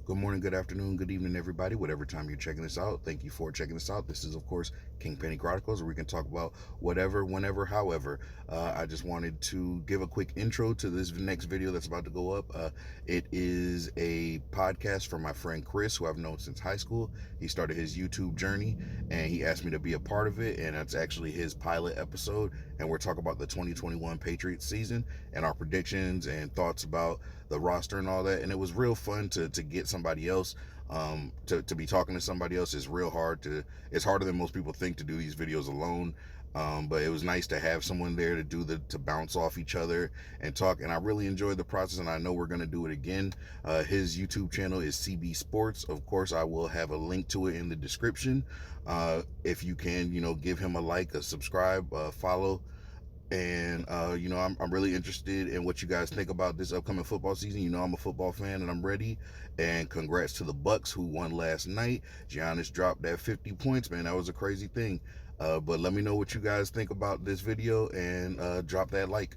Good morning, good afternoon, good evening, everybody. Whatever time you're checking this out, thank you for checking this out. This is, of course, King Penny Chronicles, where we can talk about whatever, whenever, however. I just wanted to give a quick intro to this next video that's about to go up. It is a podcast from my friend Chris, who I've known since high school. He started his YouTube journey, and he asked me to be a part of it, and that's actually his pilot episode. And we're talking about the 2021 Patriots season and our predictions and thoughts about the roster and all that. And it was real fun to get somebody else, to be talking to somebody else. Is real hard to It's harder than most people think to do these videos alone. But it was nice to have someone there to bounce off each other and talk. And I really enjoyed the process, and I know we're gonna do it again. His YouTube channel is CB Sports. Of course, I will have a link to it in the description. If you can, give him a like, a subscribe, follow. And I'm really interested in what you guys think about this upcoming football season. I'm a football fan and I'm ready. And congrats to the Bucks, who won last night. Giannis dropped that 50 points, man. That was a crazy thing. But let me know what you guys think about this video, and drop that like.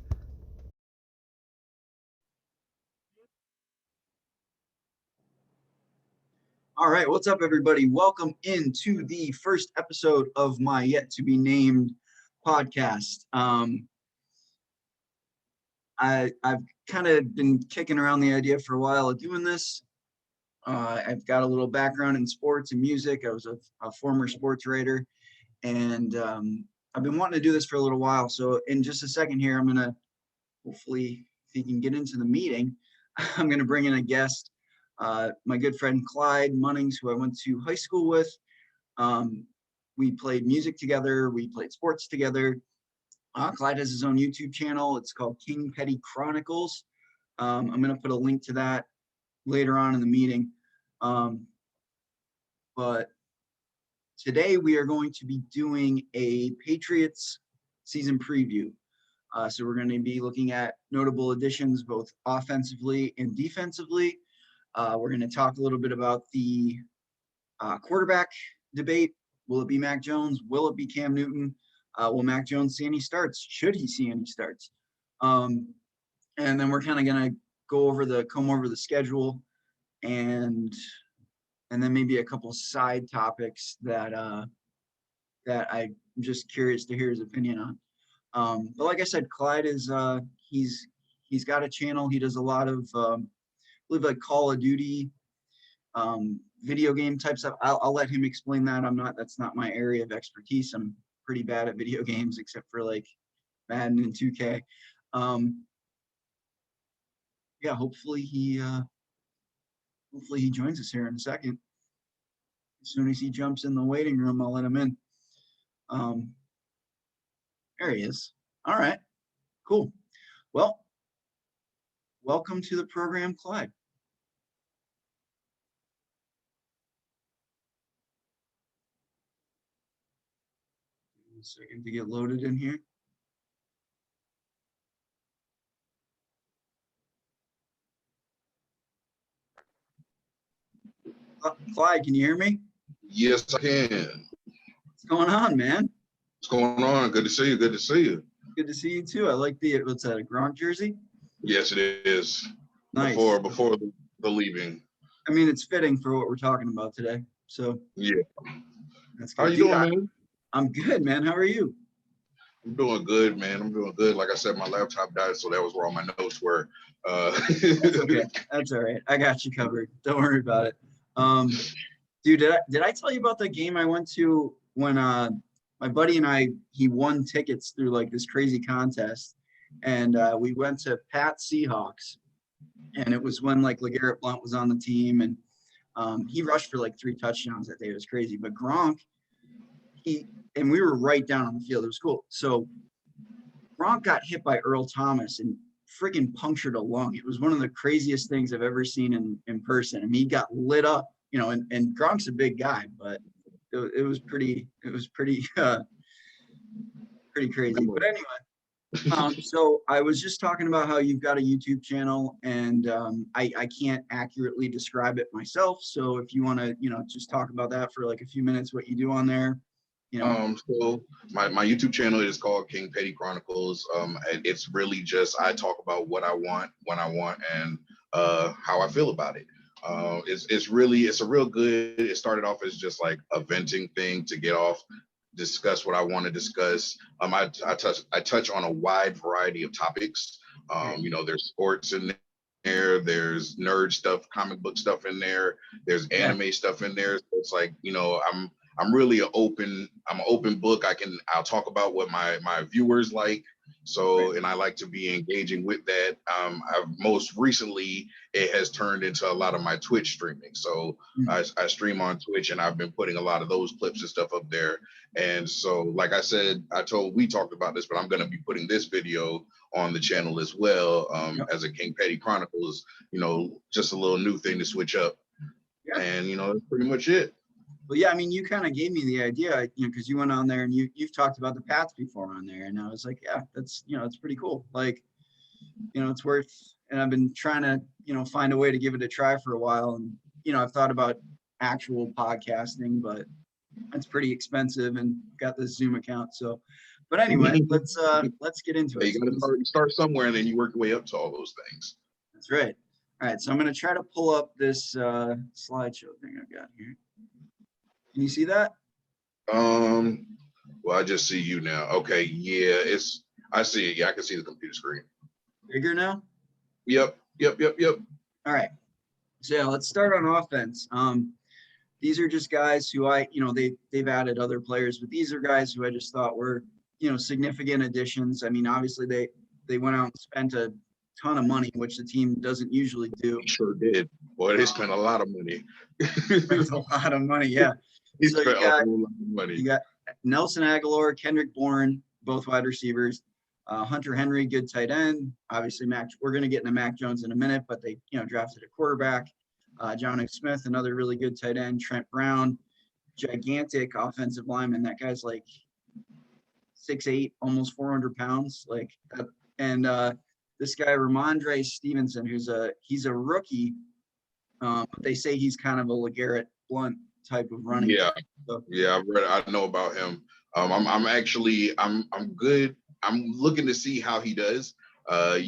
All right, what's up, everybody? Welcome into the first episode of my yet to be named podcast. I've kind of been kicking around the idea for a while of doing this. I've got a little background in sports and music. I was a former sports writer, and I've been wanting to do this for a little while. So in just a second here, I'm gonna hopefully, if he can get into the meeting, I'm gonna bring in a guest. My good friend Clyde Munnings, who I went to high school with. We played music together. We played sports together. Clyde has his own YouTube channel. It's called King Petty Chronicles. I'm going to put a link to that later on in the meeting. But today we are going to be doing a Patriots season preview. So we're going to be looking at notable additions, both offensively and defensively. We're going to talk a little bit about the quarterback debate. Will it be Mac Jones? Will it be Cam Newton? Will Mac Jones see any starts? Should he see any starts? And then we're kind of going to comb over the schedule, and then maybe a couple side topics that I'm just curious to hear his opinion on. But like I said, Clyde is he's got a channel. He does a lot of I believe like Call of Duty, video game type stuff. I'll let him explain that. That's not my area of expertise. I'm pretty bad at video games, except for like Madden and 2K. Yeah, hopefully he joins us here in a second. As soon as he jumps in the waiting room, I'll let him in. There he is. All right, cool. Well, welcome to the program, Clyde. Give me a second to get loaded in here. Clyde, can you hear me? Yes, I can. What's going on, man? What's going on? Good to see you. Good to see you. Good to see you too. I like what's that, a Gronk jersey? Yes, it is. Nice. Before the leaving. I mean, it's fitting for what we're talking about today. So yeah. That's good. How you doing, man? I'm good, man. How are you? I'm doing good, man. I'm doing good. Like I said, my laptop died, so that was where all my notes were. That's okay. That's all right. I got you covered. Don't worry about it. Dude, did I tell you about the game I went to when my buddy and he won tickets through like this crazy contest, and we went to Pat Seahawks, and it was when like LeGarrette Blount was on the team, and he rushed for like 3 touchdowns that day. It was crazy. But Gronk, and we were right down on the field. It was cool. So Gronk got hit by Earl Thomas and freaking punctured a lung. It was one of the craziest things I've ever seen in person. I mean, he got lit up, and Gronk's a big guy, but it was pretty crazy. But anyway, so I was just talking about how you've got a YouTube channel, and I can't accurately describe it myself. So if you want to, just talk about that for like a few minutes, what you do on there. So my YouTube channel is called King Petty Chronicles. It's really just I talk about what I want, when I want, and how I feel about it. It's a real good. It started off as just like a venting thing to get off, discuss what I want to discuss. I touch on a wide variety of topics. There's sports in there, there's nerd stuff, comic book stuff in there, there's anime stuff in there. So it's like, I'm really I'm an open book. I'll talk about what my viewers like. So, and I like to be engaging with that. I've most recently, it has turned into a lot of my Twitch streaming. So I stream on Twitch, and I've been putting a lot of those clips and stuff up there. And so, like I said, we talked about this, but I'm going to be putting this video on the channel as well, as a King Petty Chronicles, just a little new thing to switch up. Yeah. And, that's pretty much it. Well, yeah, I mean, you kind of gave me the idea, because you went on there and you've talked about the Pats before on there, and I was like, yeah, that's, it's pretty cool. Like, it's worth, and I've been trying to, find a way to give it a try for a while. And, I've thought about actual podcasting, but it's pretty expensive and got this Zoom account. So, but anyway, let's get into it. You got to start somewhere, and then you work your way up to all those things. That's right. All right. So I'm going to try to pull up this slideshow thing I've got here. Can you see that? Well, I just see you now. Okay, yeah, I see it. Yeah, I can see the computer screen. Bigger now? Yep. All right. So yeah, let's start on offense. These are just guys who they've added other players, but these are guys who I just thought were, significant additions. I mean, obviously they went out and spent a ton of money, which the team doesn't usually do. They sure did. Boy, they spent a lot of money. Spent a lot of money, yeah. So you got Nelson Aguilar, Kendrick Bourne, both wide receivers. Hunter Henry, good tight end. Obviously, we're going to get into Mac Jones in a minute, but they, drafted a quarterback. Jonnu Smith, another really good tight end. Trent Brown, gigantic offensive lineman. That guy's like 6'8", almost 400 pounds. Like, and this guy Ramondre Stevenson, he's a rookie. But they say he's kind of a LeGarrette Blount type of running. Yeah, so, yeah, I know about him. I'm good. I'm looking to see how he does. They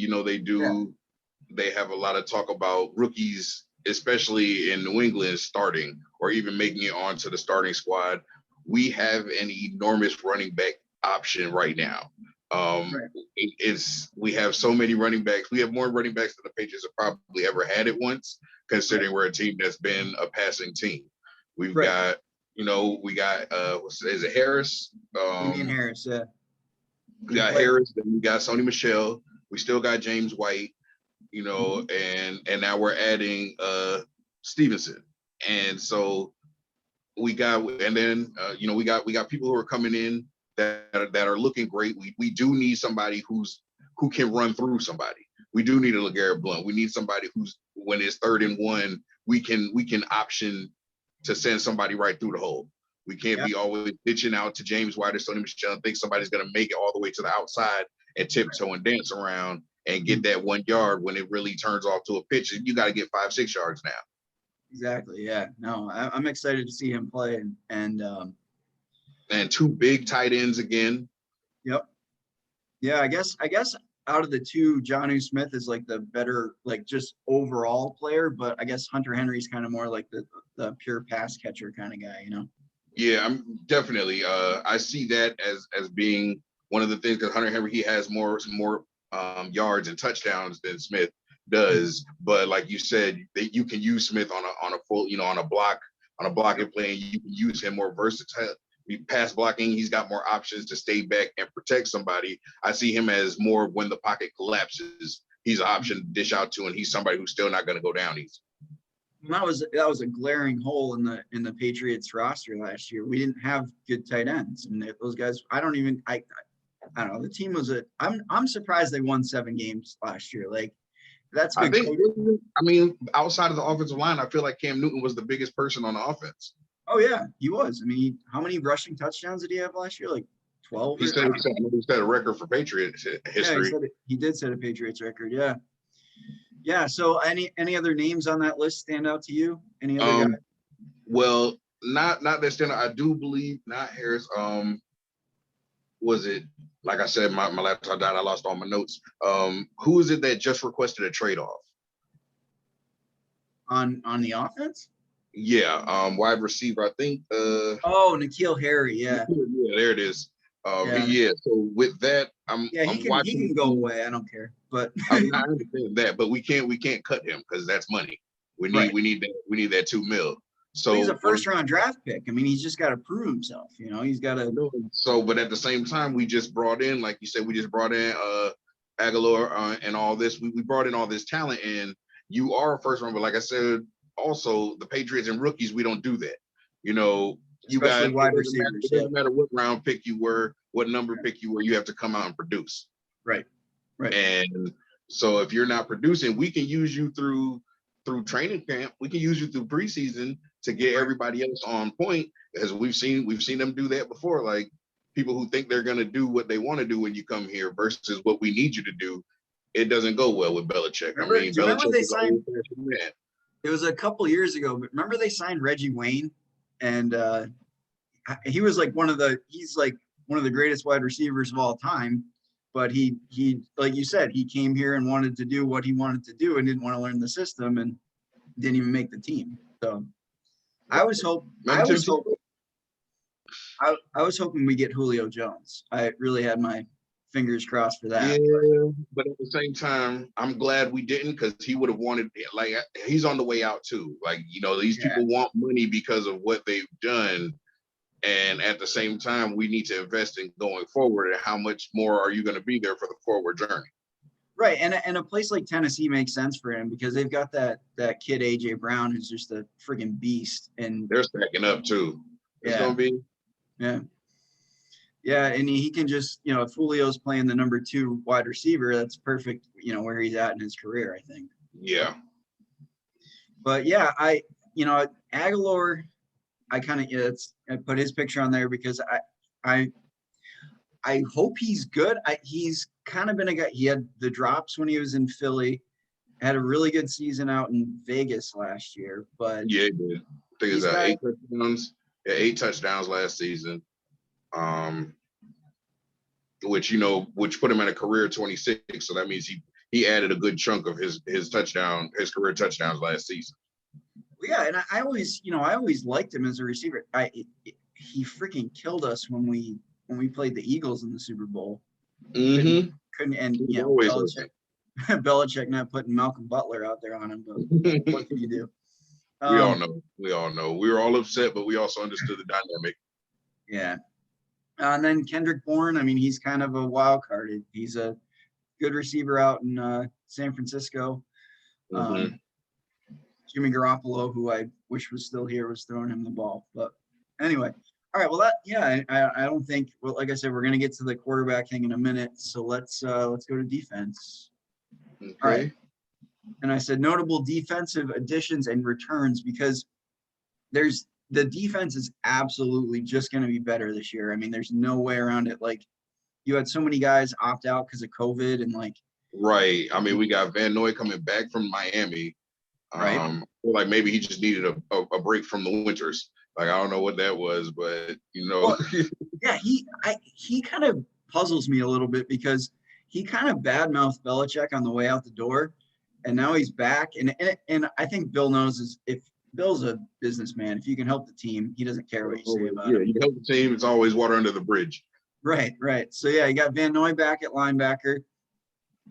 have a lot of talk about rookies, especially in New England, starting or even making it onto the starting squad. We have an enormous running back option right now. We have so many running backs. We have more running backs than the Patriots have probably ever had at once, considering we're a team that's been a passing team. We've got, is it Harris? Damian Harris, yeah. We got Harris, then we got Sony Michel. We still got James White, and now we're adding Stevenson. And so we got people who are coming in that are looking great. We do need somebody who can run through somebody. We do need a LeGarrette Blount. We need somebody who's, when it's 3rd and 1, we can option to send somebody right through the hole. We can't be always pitching out to James White or Sony Michel and think somebody's going to make it all the way to the outside and tiptoe and dance around and get that 1 yard when it really turns off to a pitch. And you got to get 5-6 yards now. Exactly. Yeah. No, I'm excited to see him play and 2 big tight ends again. Yep. Yeah. I guess out of the 2, Jonnu Smith is like the better, like just overall player, but I guess Hunter Henry's kind of more like the pure pass catcher kind of guy, Yeah, I'm definitely. I see that as being one of the things, because Hunter Henry, he has more yards and touchdowns than Smith does. But like you said, you can use Smith on a full, on a blocking play, and you can use him more versatile. Pass blocking, he's got more options to stay back and protect somebody. I see him as more when the pocket collapses, he's an option to dish out to, and he's somebody who's still not going to go down easy. That was a glaring hole in the Patriots roster last year. We didn't have good tight ends, and those guys. I don't know. The team was I'm surprised they won 7 games last year. Like, that's good. Outside of the offensive line, I feel like Cam Newton was the biggest person on the offense. Oh yeah, he was. I mean, how many rushing touchdowns did he have last year? Like 12. He set a record for Patriots history. Yeah, he did set a Patriots record. Yeah. Yeah. So any other names on that list stand out to you? Any other guy? Well, not that stand out. I do believe not Harris. Was it, like I said, my laptop died. I lost all my notes. Who is it that just requested a trade off? on the offense? Yeah, wide receiver. I think. Oh, N'Keal Harry. Yeah. Yeah, there it is. Yeah. Yeah. So with that, I'm He watching. can go away. I don't care. But I mean, I understand that, but we can't cut him because that's money. right. We need that $2 million. Well, he's a So first round draft pick. I mean, he's just got to prove himself. You know, he's got to. so, but at the same time, we just brought in, like you said, we just brought in Aguilar and all this. We brought in all this talent, and you are a first round. But like I said, also the Patriots and rookies, we don't do that. You know, you got Especially wide receivers. It doesn't matter what round pick you were, what number pick you were. You have to come out and produce. Right. Right. And so if you're not producing, we can use you through training camp. We can use you through preseason to get everybody else on point, as we've seen them do that before. Like people who think they're going to do what they want to do when you come here versus what we need you to do. It doesn't go well with Belichick. Remember, I mean, Belichick they is signed? man. It was a couple years ago, but remember they signed Reggie Wayne, and he was like he's like one of the greatest wide receivers of all time. But he like you said, he came here and wanted to do what he wanted to do and didn't want to learn the system and didn't even make the team. So I was hoping we get Julio Jones. I really had my fingers crossed for that. Yeah, but at the same time, I'm glad we didn't, because he would have wanted, like, he's on the way out too. Like, you know, these people want money because of what they've done. And at the same time, we need to invest in going forward. And how much more are you going to be there for the forward journey? Right. And a place like Tennessee makes sense for him because they've got that kid, AJ Brown, who's just a freaking beast. And they're stacking up too. It's going to be. Yeah. Yeah. And he can just, you know, if Julio's playing the number 2 wide receiver, that's perfect, you know, where he's at in his career, I think. Yeah. But yeah, Aguilar, I put his picture on there because I hope he's good. He's kind of been a guy. He had the drops when he was in Philly, had a really good season out in Vegas last year. But yeah, he did. I think it's 8 touchdowns. Yeah, 8 touchdowns last season. Which put him at a career 26. So that means he added a good chunk of his career touchdowns last season. Yeah, and I always liked him as a receiver. He freaking killed us when we played the Eagles in the Super Bowl. Mm-hmm. Belichick not putting Malcolm Butler out there on him, but what can you do? We all know. We were all upset, but we also understood the dynamic. Yeah. And then Kendrick Bourne, I mean, he's kind of a wild card. He's a good receiver out in San Francisco. Mm-hmm. Jimmy Garoppolo, who I wish was still here, was throwing him the ball. But anyway, all right. Well, I don't think. Well, like I said, we're going to get to the quarterback thing in a minute. So let's go to defense. Okay. All right. And I said notable defensive additions and returns because the defense is absolutely just going to be better this year. I mean, there's no way around it. Like you had so many guys opt out because of COVID and like. Right. I mean, we got Van Noy coming back from Miami. Right. Like maybe he just needed a break from the winters. Like I don't know what that was, but you know. Well, yeah, he kind of puzzles me a little bit because he kind of badmouthed Belichick on the way out the door, and now he's back. And I think Bill knows if Bill's a businessman, if you can help the team, he doesn't care what you say about it. Yeah, you help the team. It's always water under the bridge. Right. So yeah, you got Van Noy back at linebacker.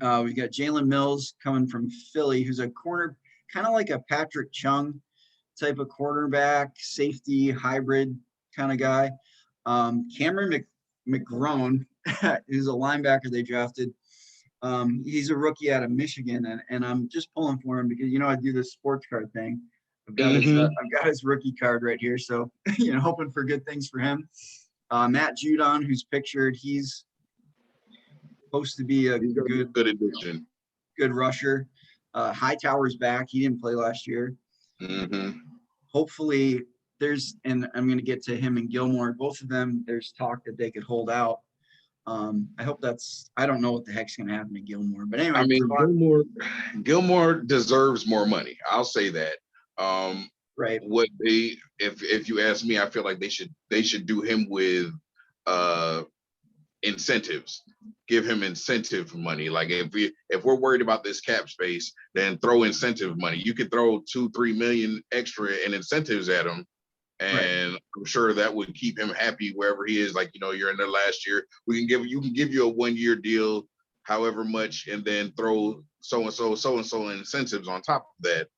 We got Jalen Mills coming from Philly, who's a corner. Kind of like a Patrick Chung type of quarterback, safety hybrid kind of guy. Cameron McGrone, who's a linebacker they drafted. He's a rookie out of Michigan, and I'm just pulling for him because I do this sports card thing. I've got his rookie card right here, so hoping for good things for him. Matt Judon, who's pictured, he's supposed to be a good addition, good rusher. Hightower's back. He didn't play last year. Mm-hmm. Hopefully and I'm going to get to him and Gilmore. Both of them, there's talk that they could hold out. I hope I don't know what the heck's going to happen to Gilmore. But anyway. I mean, Gilmore deserves more money. I'll say that. Right. If you ask me, I feel like they should do him with incentives. Give him incentive money. Like if we're worried about this cap space, then throw incentive money. You could throw 2-3 million extra in incentives at him, Right. and I'm sure that would keep him happy wherever he is. Like, you're in the last year. You can give you a 1-year deal, however much, and then throw so and so incentives on top of that,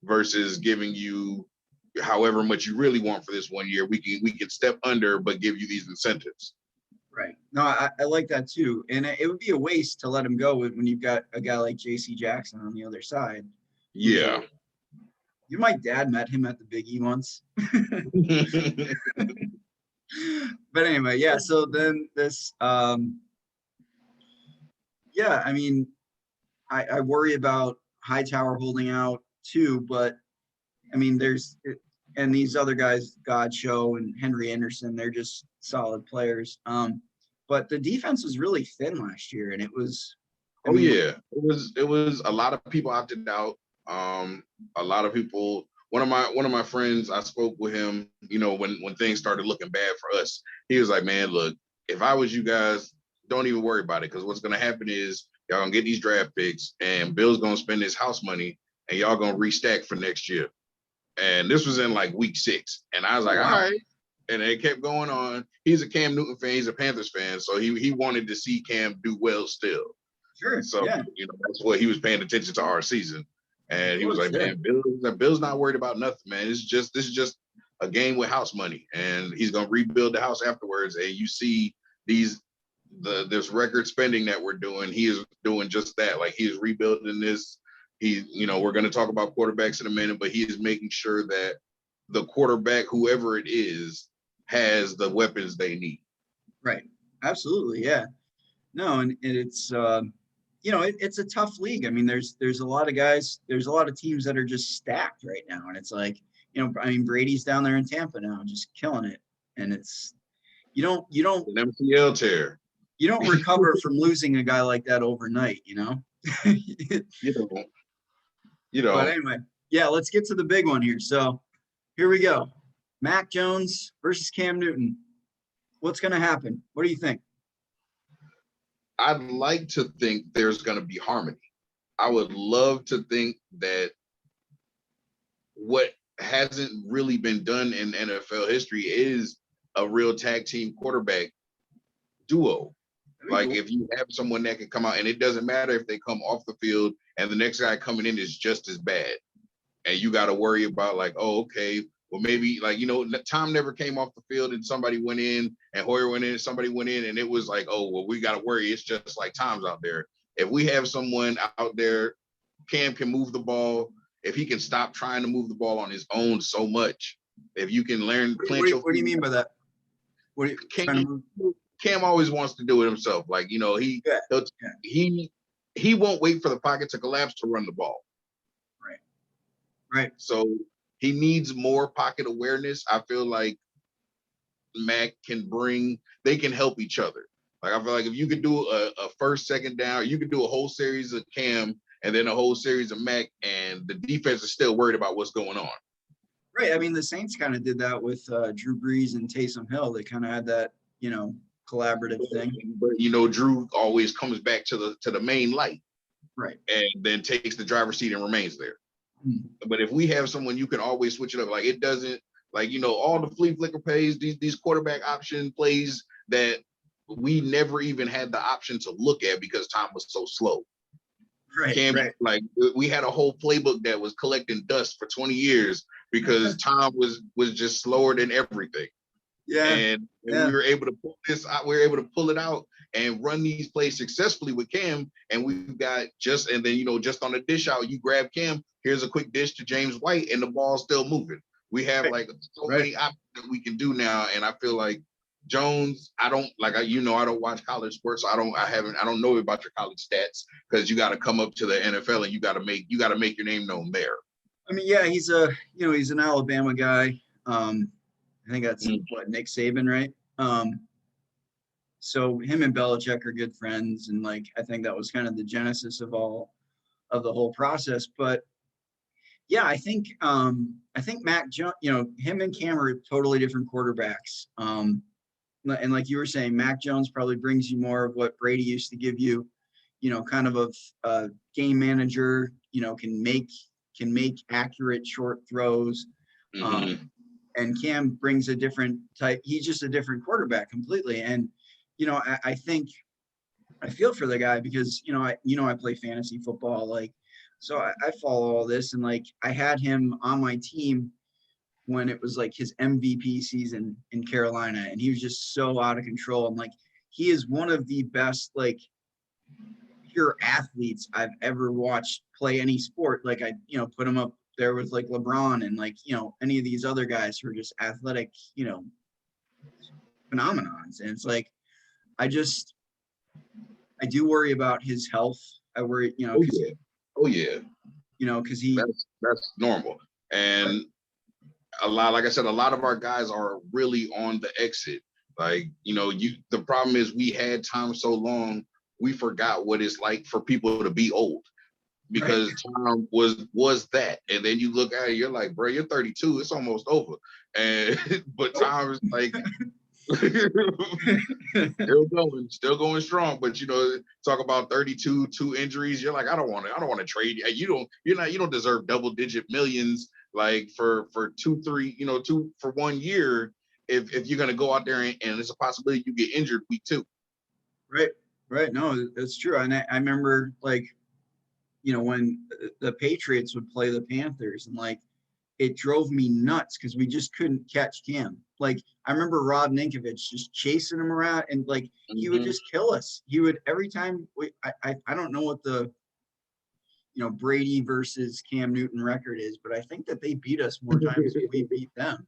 versus giving you however much you really want for this 1 year. We can step under, but give you these incentives. Right. No, I like that too. And it would be a waste to let him go when you've got a guy like JC Jackson on the other side. Yeah. My dad met him at the Big E once. But anyway, yeah. So then this, yeah, I mean, I worry about Hightower holding out too, but I mean, and these other guys, Godshow and Henry Anderson, they're just solid players. But the defense was really thin last year, and it was. Yeah, it was a lot of people opted out. A lot of people. One of my friends, I spoke with him. When things started looking bad for us, he was like, "Man, look, if I was you guys, don't even worry about it, because what's gonna happen is y'all gonna get these draft picks, and Bill's gonna spend his house money, and y'all gonna restack for next year." And this was in like week 6, and I was like, wow. "All right." And it kept going on. He's a Cam Newton fan. He's a Panthers fan, so he wanted to see Cam do well still. Sure. So yeah. That's what he was paying attention to our season, and he was like, yeah. "Man, Bill's not worried about nothing, man. This is just a game with house money, and he's gonna rebuild the house afterwards." And you see this record spending that we're doing. He is doing just that. Like, he is rebuilding this. We're going to talk about quarterbacks in a minute, but he is making sure that the quarterback, whoever it is, has the weapons they need. Right. Absolutely. Yeah. No, and it's it's a tough league. I mean, there's a lot of guys, there's a lot of teams that are just stacked right now, and it's like, Brady's down there in Tampa now, just killing it, and it's you don't An MCL tear. You don't recover from losing a guy like that overnight, You know. But anyway, yeah, let's get to the big one here. So here we go. Mac Jones versus Cam Newton. What's going to happen? What do you think? I'd like to think there's going to be harmony. I would love to think that what hasn't really been done in NFL history is a real tag team quarterback duo. Like, if you have someone that can come out, and it doesn't matter if they come off the field and the next guy coming in is just as bad, and you got to worry about, like, oh, okay, well, maybe, like, Tom never came off the field and somebody went in, and Hoyer went in, somebody went in, and it was like, oh, well, we got to worry. It's just like Tom's out there. If we have someone out there, Cam can move the ball. If he can stop trying to move the ball on his own so much, if you can learn. What do you mean by that? Cam always wants to do it himself. Like, he won't wait for the pocket to collapse to run the ball. Right. So he needs more pocket awareness. I feel like Mac they can help each other. Like, I feel like if you could do a first, second down, you could do a whole series of Cam and then a whole series of Mac, and the defense is still worried about what's going on. Right. I mean, the Saints kind of did that with Drew Brees and Taysom Hill. They kind of had that, collaborative thing. But Drew always comes back to the main light, right, and then takes the driver's seat and remains there. But if we have someone, you can always switch it up. Like, it doesn't, like, all the flea flicker plays, these quarterback option plays that we never even had the option to look at because Tom was so slow. Right. Like, we had a whole playbook that was collecting dust for 20 years because Tom was just slower than everything. Yeah. And we were able to pull this out. We were able to pull it out and run these plays successfully with Cam. And we've got just on the dish out, you grab Cam, here's a quick dish to James White, and the ball's still moving. We have many options that we can do now. And I feel like Jones, I don't watch college sports. So I don't know about your college stats, because you got to come up to the NFL and you got to make your name known there. I mean, yeah, he's an Alabama guy. I think that's Nick Saban, right? So him and Belichick are good friends, and I think that was kind of the genesis of the whole process. But yeah, I think Mac Jones, him and Cam are totally different quarterbacks. and like you were saying, Mac Jones probably brings you more of what Brady used to give you, kind of a game manager, can make accurate short throws. Mm-hmm. And Cam brings a different type. He's just a different quarterback completely. And, I think I feel for the guy because, I play fantasy football. Like, so I follow all this, and like, I had him on my team when it was like his MVP season in Carolina, and he was just so out of control. And like, he is one of the best, like, pure athletes I've ever watched play any sport. Like, I, put him up there with like LeBron and like, any of these other guys who are just athletic, phenomenons. And it's like, I do worry about his health. I worry, Oh yeah. Oh yeah. Because he, That's normal. And a lot, like I said, a lot of our guys are really on the exit. Like, the problem is we had time so long, we forgot what it's like for people to be old, because right. time was that. And then you look at it, you're like, bro, you're 32, it's almost over. And but time is like still going strong. But talk about 32, 2 injuries. You're like, I don't want to trade you. You don't deserve double digit millions like for 2, 3, 2 for 1 year. If you're gonna go out there and it's a possibility you get injured week 2. Right. No, that's true. And I remember, like, when the Patriots would play the Panthers, and like, it drove me nuts because we just couldn't catch Cam. Like, I remember Rob Ninkovich just chasing him around, and like, he would just kill us. He would, every time I don't know what the Brady versus Cam Newton record is, but I think that they beat us more times than we beat them.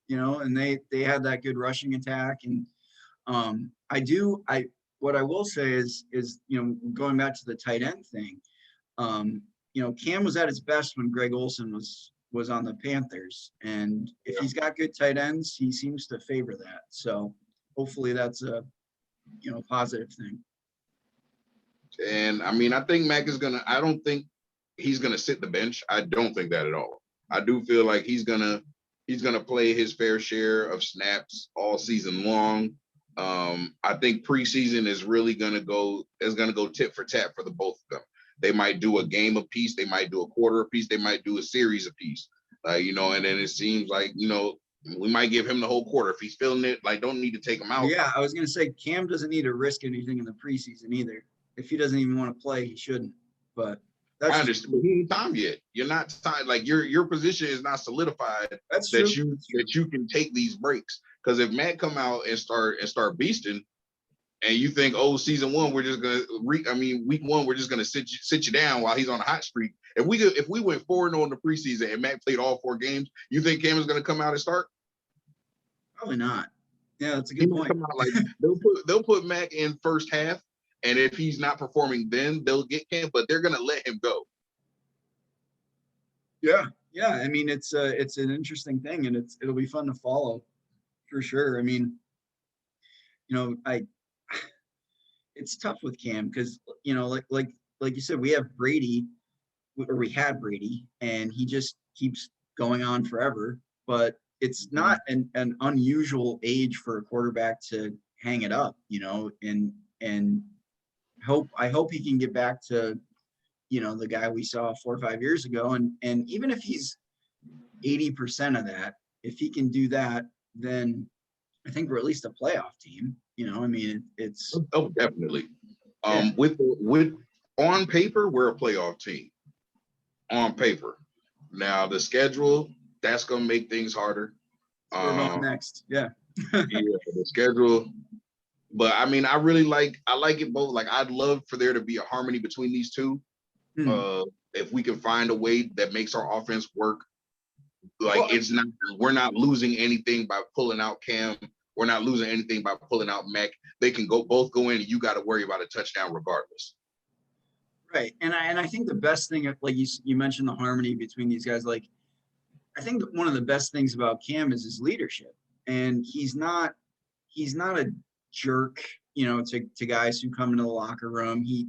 And they had that good rushing attack. And what I will say is going back to the tight end thing, Cam was at his best when Greg Olsen was on the Panthers, and if he's got good tight ends, he seems to favor that. So hopefully that's a positive thing. And I mean, I think Mac is I don't think he's gonna sit the bench. I don't think that at all. I do feel like he's gonna play his fair share of snaps all season long. I think preseason is really gonna go tit for tat for the both of them. They might do a game a piece, they might do a quarter a piece, they might do a series a piece. And then it seems like, we might give him the whole quarter. If he's feeling it, like, don't need to take him out. Yeah, I was gonna say Cam doesn't need to risk anything in the preseason either. If he doesn't even want to play, he shouldn't. But that's I understand, but he ain't time yet. You're not time, like your position is not solidified. That's true. That you can take these breaks. Because if Matt come out and start beasting, and you think, oh, season one, we're just gonna week one, we're just gonna sit you down while he's on a hot streak. If we went 4-0 in the preseason and Matt played all 4 games, you think Cam is gonna come out and start? Probably not. Yeah, that's a good point. Come out, like, they'll put Mac in first half, and if he's not performing, then they'll get Cam, but they're gonna let him go. Yeah. I mean, it's an interesting thing, and it'll be fun to follow for sure. I mean, it's tough with Cam because like you said, we have Brady, or we had Brady, and he just keeps going on forever. But it's not an unusual age for a quarterback to hang it up, and I hope he can get back to the guy we saw 4 or 5 years ago, and even if he's 80% of that, if he can do that, then I think we're at least a playoff team. I mean, it's definitely. With on paper, we're a playoff team. On paper. Now the schedule, that's gonna make things harder. We're going next. Yeah. Yeah, the schedule. But I mean, I like it both. Like, I'd love for there to be a harmony between these two. If we can find a way that makes our offense work. Like, we're not losing anything by pulling out Cam. We're not losing anything by pulling out Mac. They can both go in, and you got to worry about a touchdown regardless. Right. And I think the best thing, like you mentioned the harmony between these guys, like, I think one of the best things about Cam is his leadership. And he's not a jerk, to guys who come into the locker room. He's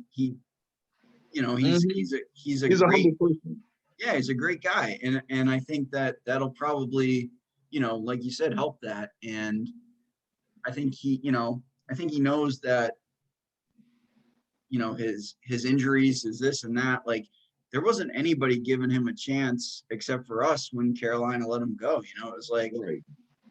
a great person. Yeah, he's a great guy. And I think that'll probably, like you said, help that. And I think he knows that, his injuries is this and that. Like, there wasn't anybody giving him a chance except for us when Carolina let him go. It was like,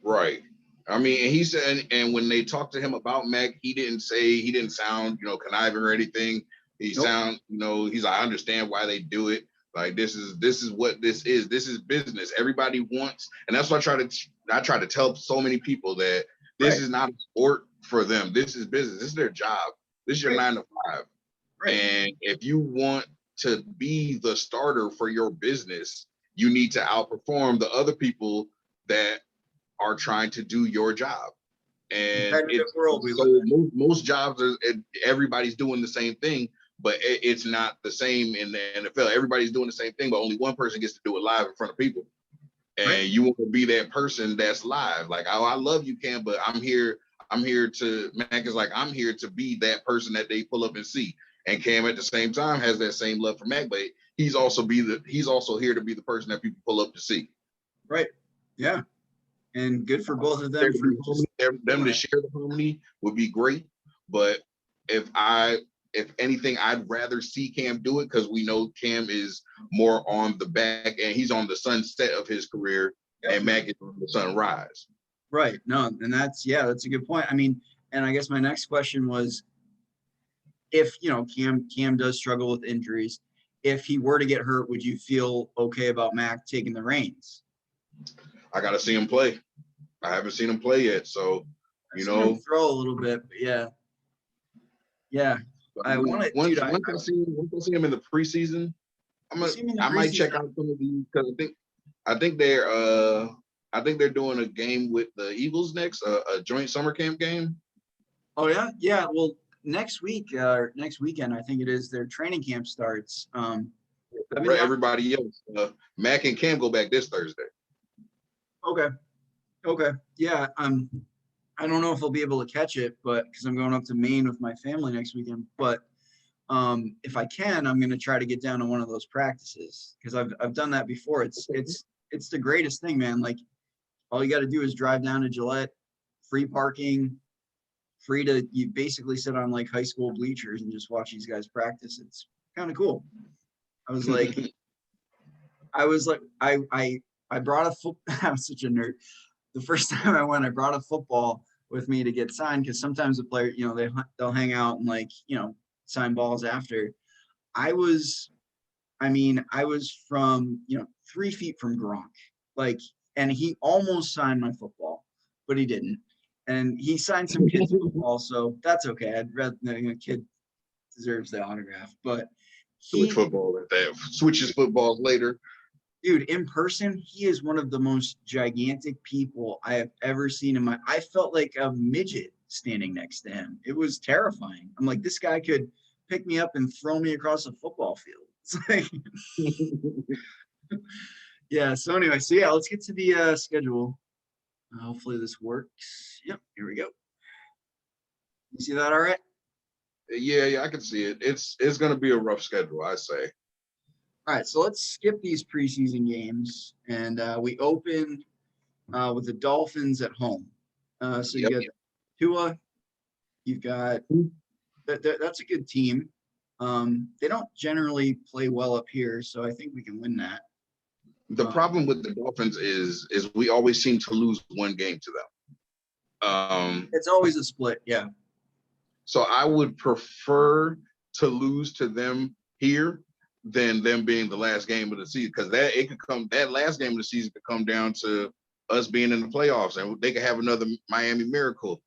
right. I mean, and he said, and when they talked to him about Mac, he didn't sound, conniving or anything. He nope. sound, he's like, I understand why they do it. Like, this is what this is. This is business. Everybody wants, and that's what I try to tell so many people that this is not a sport for them. This is business. This is their job. This is your 9 to 5. Right. And if you want to be the starter for your business, you need to outperform the other people that are trying to do your job. And it's world most jobs are, everybody's doing the same thing, but it's not the same in the NFL. Everybody's doing the same thing, but only one person gets to do it live in front of people. And you want to be that person that's live. Like, oh, I love you, Cam, but I'm here to, Mac is like, I'm here to be that person that they pull up and see. And Cam at the same time has that same love for Mac, but he's also here to be the person that people pull up to see. Right. Yeah. And good for both of them. Them to share the harmony would be great. But if anything, I'd rather see Cam do it, because we know Cam is more on the back and he's on the sunset of his career, and Mac is on the sunrise. Right. No, and that's a good point. I mean, and I guess my next question was, if Cam does struggle with injuries, if he were to get hurt, would you feel okay about Mac taking the reins? I got to see him play. I haven't seen him play yet, so throw a little bit, but yeah. I want to. Once I see him in the preseason, I might check out some of these, because I think they're doing a game with the Eagles next, a joint summer camp game. Oh yeah. Well, next weekend, I think it is, their training camp starts. Everybody else, Mac and Cam go back this Thursday. Okay. Yeah. I don't know if I'll be able to catch it, but because I'm going up to Maine with my family next weekend. But if I can, I'm going to try to get down to one of those practices, because I've done that before. It's the greatest thing, man. Like, all you got to do is drive down to Gillette, free parking, you basically sit on like high school bleachers and just watch these guys practice. It's kind of cool. I brought I'm such a nerd. The first time I went, I brought a football with me to get signed, because sometimes the player, they'll hang out and sign balls after. I was from 3 feet from Gronk, and he almost signed my football, but he didn't. And he signed some kids' football, so that's okay. I'd rather, a kid deserves the autograph, but switch football at that. Switches footballs later. Dude, in person, he is one of the most gigantic people I have ever seen I felt like a midget standing next to him. It was terrifying. I'm like, this guy could pick me up and throw me across a football field. It's like, yeah. So anyway, let's get to the schedule. Hopefully this works. Yep, here we go. You see that all right? Yeah, I can see it. It's going to be a rough schedule, I say. All right, so let's skip these preseason games, and we open with the Dolphins at home. So you got Tua, you've got that's a good team. They don't generally play well up here, so I think we can win that. The problem with the Dolphins is we always seem to lose one game to them. It's always a split, yeah. So I would prefer to lose to them here than them being the last game of the season, because that last game of the season could come down to us being in the playoffs, and they could have another Miami Miracle,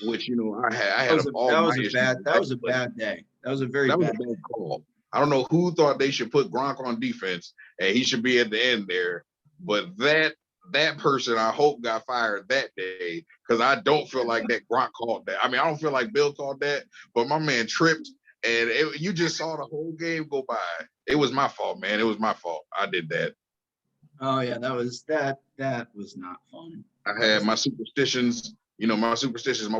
which I had. That was a bad day. That was a bad call. I don't know who thought they should put Gronk on defense and he should be at the end there, but that person I hope got fired that day, because I don't feel like that Gronk called that. I mean, I don't feel like Bill called that, but my man tripped. And you just saw the whole game go by. It was my fault, man. It was my fault. I did that. Oh yeah, that was not fun. I had my superstitions. My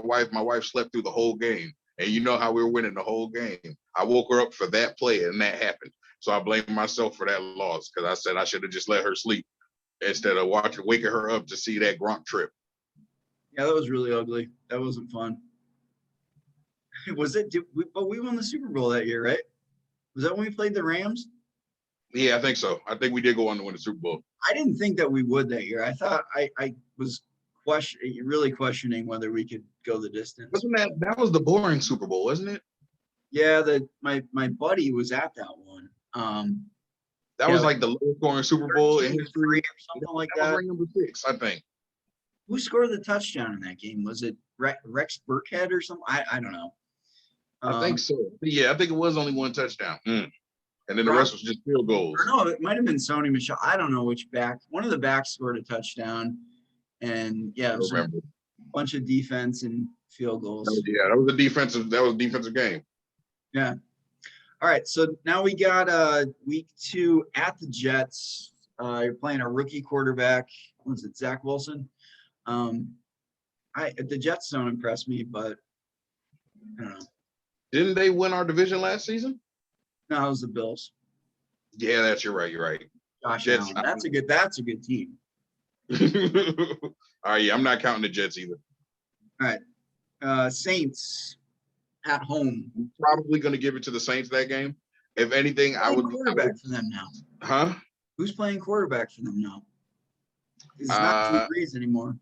wife slept through the whole game, and you know how we were winning the whole game. I woke her up for that play, and that happened. So I blame myself for that loss, because I said I should have just let her sleep instead of waking her up to see that Gronk trip. Yeah, that was really ugly. That wasn't fun. Was it? But we won the Super Bowl that year, right? Was that when we played the Rams? Yeah, I think so. I think we did go on to win the Super Bowl. I didn't think that we would that year. I thought I was really questioning whether we could go the distance. Wasn't that was the boring Super Bowl, wasn't it? Yeah, my buddy was at that one. That was like the lowest scoring Super Bowl in history, or something like that. that. Was ranked number 6, I think. Who scored the touchdown in that game? Was it Rex Burkhead or something? I don't know. I think so. Yeah, I think it was only one touchdown. And then the rest was just field goals. Or no, it might have been Sony Michel. I don't know which back. One of the backs scored a touchdown. And yeah, it was a bunch of defense and field goals. That was a defensive game. Yeah. All right. So now we got week 2 at the Jets. You're playing a rookie quarterback. Was it Zach Wilson? The Jets don't impress me, but I don't know. Didn't they win our division last season? No, it was the Bills. Yeah, you're right. Josh Jets, Allen. That's a good team. All right, yeah, I'm not counting the Jets either. All right. Saints at home. I'm probably going to give it to the Saints that game. If anything, I would quarterback for them now. Huh? Who's playing quarterback for them now? It's not Drew Brees anymore.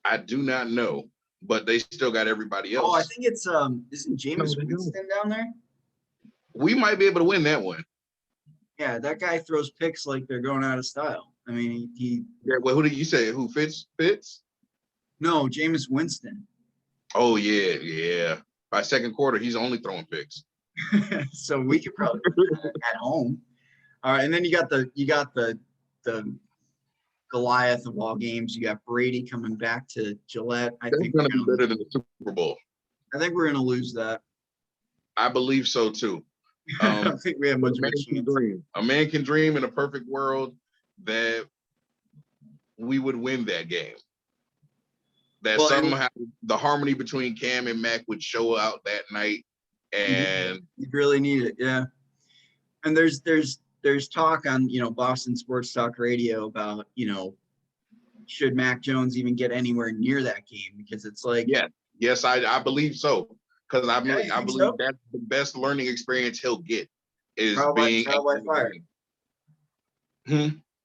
I do not know, but they still got everybody else. Oh, I think it's isn't Jameis Winston down there? We might be able to win that one. Yeah, that guy throws picks like they're going out of style. I mean, he Yeah, well, who did you say? Who Fitz? No, Jameis Winston. Oh yeah. By second quarter, he's only throwing picks. So we could probably at home. All right, and then you got the Goliath of all games. You got Brady coming back to Gillette. That's going to be better than the Super Bowl. I think we're going to lose that. I believe so too. I don't think we have much of a chance. A man can dream in a perfect world that we would win that game. That somehow the harmony between Cam and Mac would show out that night, and you really need it, yeah. And there's talk on Boston Sports Talk Radio about should Mac Jones even get anywhere near that game, because it's like yes, I believe so, because I believe so? that's the best learning experience he'll get is trial being by fire. You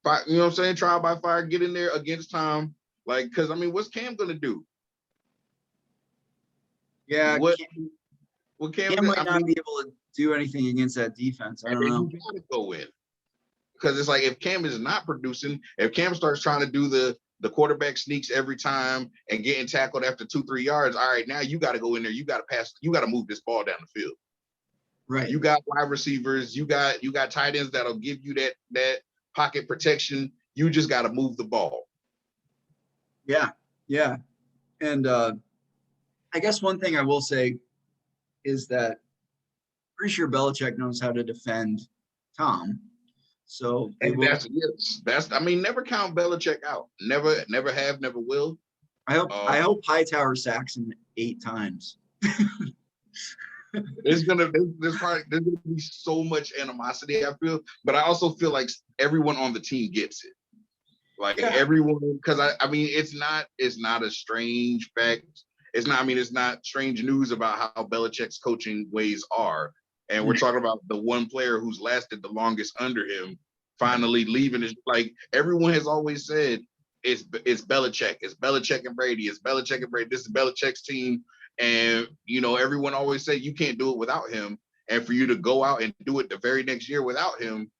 know what I'm saying? Trial by fire, get in there against Tom. Like, because I mean, what's Cam gonna do? Yeah, what Cam might not be able to do anything against that defense. I don't know. You gotta go in, because it's like if Cam is not producing, if Cam starts trying to do the quarterback sneaks every time and getting tackled after 2-3 yards, all right, now you got to go in there. You got to pass. You got to move this ball down the field. Right. You got wide receivers. You got tight ends that'll give you that pocket protection. You just got to move the ball. Yeah. And I guess one thing I will say is that I'm pretty sure Belichick knows how to defend Tom. So that's I mean, never count Belichick out. Never have, never will. I hope Hightower sacks him 8 times. There's gonna be so much animosity, I feel, but I also feel like everyone on the team gets it. Like everyone, because I mean, it's not a strange fact. It's not strange news about how Belichick's coaching ways are. And we're talking about the one player who's lasted the longest under him finally leaving. Is like everyone has always said, it's Belichick. It's Belichick and Brady. It's Belichick and Brady. This is Belichick's team. And, everyone always said you can't do it without him. And for you to go out and do it the very next year without him,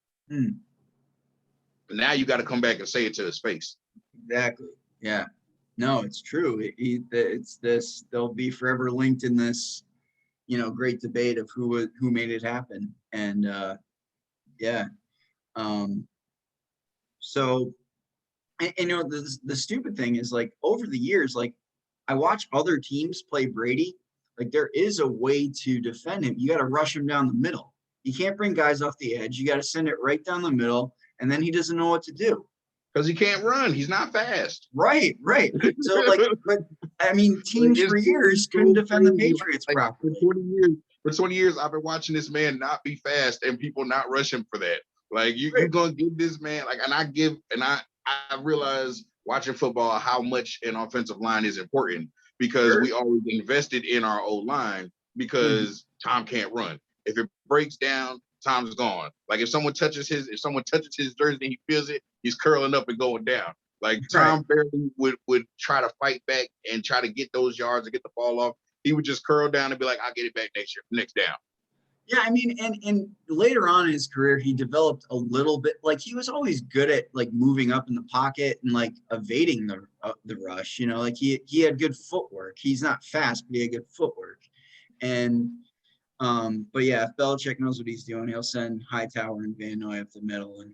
now you got to come back and say it to his face. Exactly. Yeah. No, it's true. It's this. They'll be forever linked in this, great debate of who made it happen. And so, the stupid thing is, like, over the years, like, I watch other teams play Brady. Like, there is a way to defend him. You got to rush him down the middle. You can't bring guys off the edge. You got to send it right down the middle, and then he doesn't know what to do. Because he can't run. He's not fast. Right. So, but I mean, teams for years couldn't defend the Patriots properly. For 20 years, I've been watching this man not be fast and people not rush him for that. Like, you're going to give this man, like, I realize watching football how much an offensive line is important, because Sure. we always invested in our O-line because Tom can't run. If it breaks down, Tom's gone. Like if someone touches his jersey and he feels it, he's curling up and going down. Like Tom barely would try to fight back and try to get those yards and get the ball off. He would just curl down and be like, I'll get it back next down. Yeah, I mean, and later on in his career, he developed a little bit. Like he was always good at like moving up in the pocket and like evading the rush. You know, like he had good footwork. He's not fast, but he had good footwork. And but yeah, if Belichick knows what he's doing, he'll send Hightower and Van Noy up the middle and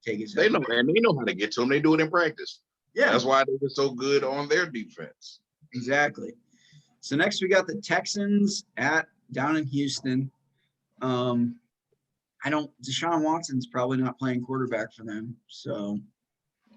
take his head. They know, and they know how to get to him. They do it in practice. Yeah, that's why they were so good on their defense. Exactly. So next we got the Texans down in Houston. Deshaun Watson's probably not playing quarterback for them. So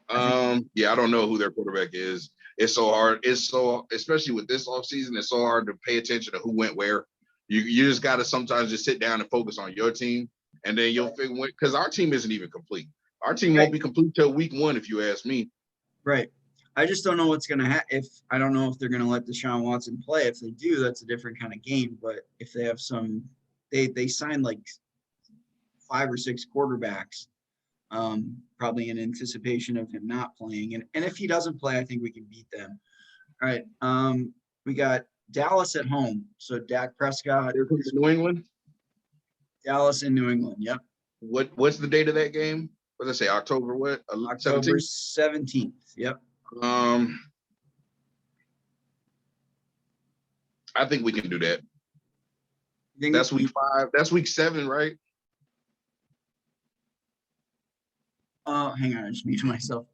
I don't know who their quarterback is. It's so hard. Especially with this offseason, it's so hard to pay attention to who went where. You just got to sometimes just sit down and focus on your team, and then you'll figure, because our team isn't even complete. Our team won't be complete till week 1, if you ask me. Right. I just don't know what's going to happen. I don't know if they're going to let Deshaun Watson play. If they do, that's a different kind of game. But if they have they signed like 5 or 6 quarterbacks, probably in anticipation of him not playing. And if he doesn't play, I think we can beat them. All right. We got Dallas at home. So Dak Prescott. They're coming to New England. Dallas in New England. Yep. What's the date of that game? What did I say? October what? October 17th. Yep. I think we can do that. That's week 5. That's week 7, right? Hang on, I just muted myself.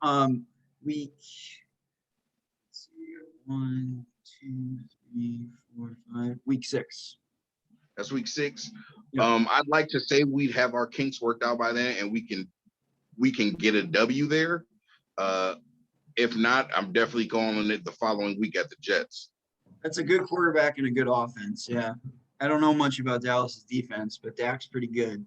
Week 1, 2, 3, 4, 5. Week 6. That's week 6. Yep. I'd like to say we'd have our kinks worked out by then, and we can get a W there. If not, I'm definitely calling it the following week at the Jets. That's a good quarterback and a good offense. Yeah. I don't know much about Dallas's defense, but Dak's pretty good.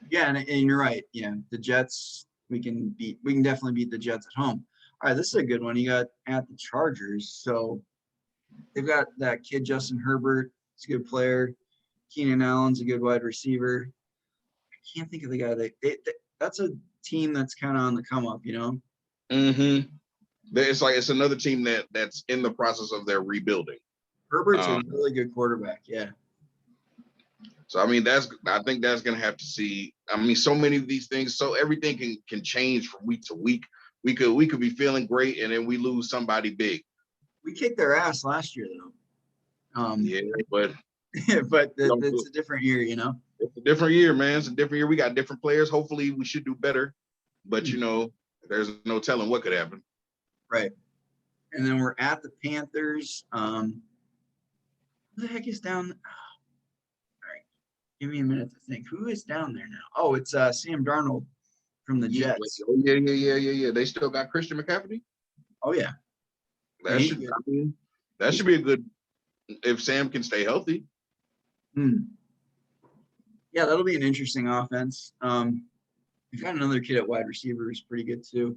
Yeah, and you're right. Yeah, the Jets, we can definitely beat the Jets at home. All right, this is a good one. You got at the Chargers. So they've got that kid, Justin Herbert. He's a good player. Keenan Allen's a good wide receiver. I can't think of the guy that's a team that's kind of on the come up, you know? Mm-hmm. It's another team that's in the process of their rebuilding. Herbert's a really good quarterback, yeah. So I think that's gonna have to see. So many of these things, so everything can change from week to week. We could be feeling great and then we lose somebody big. We kicked their ass last year though. Yeah, but it's a different year, you know. It's a different year, man. It's a different year. We got different players. Hopefully we should do better. But there's no telling what could happen. Right. And then we're at the Panthers. Who the heck is down? All right. Give me a minute to think. Who is down there now? Oh, it's Sam Darnold from the Jets. Yeah. They still got Christian McCaffrey? Oh, yeah. That should be a good, if Sam can stay healthy. Yeah, that'll be an interesting offense. We've got another kid at wide receiver who's pretty good too.